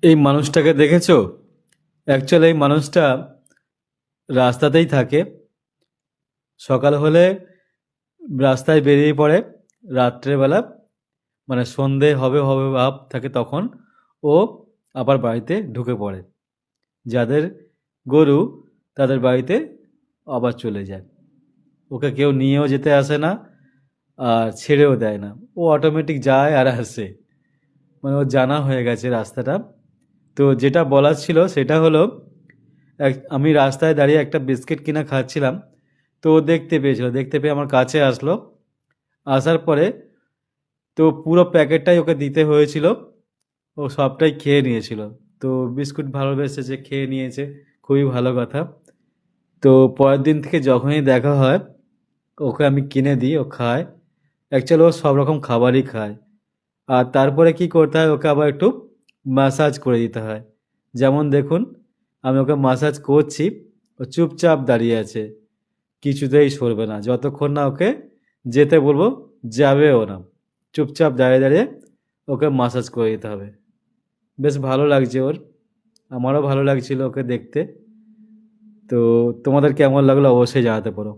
এই মানুষটাকে দেখেছো? অ্যাকচুয়ালি এই মানুষটা রাস্তাতেই থাকে। সকাল হলে রাস্তায় বেরিয়ে পড়ে। রাত্রেবেলা মানে সন্ধে হবে হবে ভাব থাকে তখন ও আবার বাড়িতে ঢুকে পড়ে। যাদের গরু তাদের বাড়িতে আবার চলে যায়। ওকে কেউ নিয়েও যেতে আসে না আর ছেড়েও দেয় না। ও অটোমেটিক যায় আর আসে। মানে ওর জানা হয়ে গেছে রাস্তাটা। তো যেটা বলার ছিল সেটা হলো, আমি রাস্তায় দাঁড়িয়ে একটা বিস্কিট কিনা খাচ্ছিলাম। তো ও দেখতে পেয়েছিল, দেখতে পেয়ে আমার কাছে আসলো। আসার পরে তো পুরো প্যাকেটটাই ওকে দিতে হয়েছিল। ও সবটাই খেয়ে নিয়েছিল। তো বিস্কুট ভালোবেসেছে, খেয়ে নিয়েছে, খুবই ভালো কথা। তো পরের দিন থেকে যখনই দেখা হয় ওকে আমি কিনে দিই, ও খায়। অ্যাকচুয়ালি ও সব রকম খাবারই খায়। আর তারপরে কি করতে হয়, ওকে আবার একটু ম্যাসাজ করে দিতে হয়। যেমন দেখুন, আমি ওকে ম্যাসাজ করছি, ও চুপচাপ দাঁড়িয়ে আছে, কিছুতেই সরবে না। যতক্ষণ না ওকে যেতে বলবো যাবেও না। চুপচাপ দাঁড়িয়ে দাঁড়িয়ে ওকে ম্যাসাজ করে দিতে হবে। বেশ ভালো লাগছে ওর, আমারও ভালো লাগছিল ওকে দেখতে। তো তোমাদের কেমন লাগলো অবশ্যই জানাতে পারো।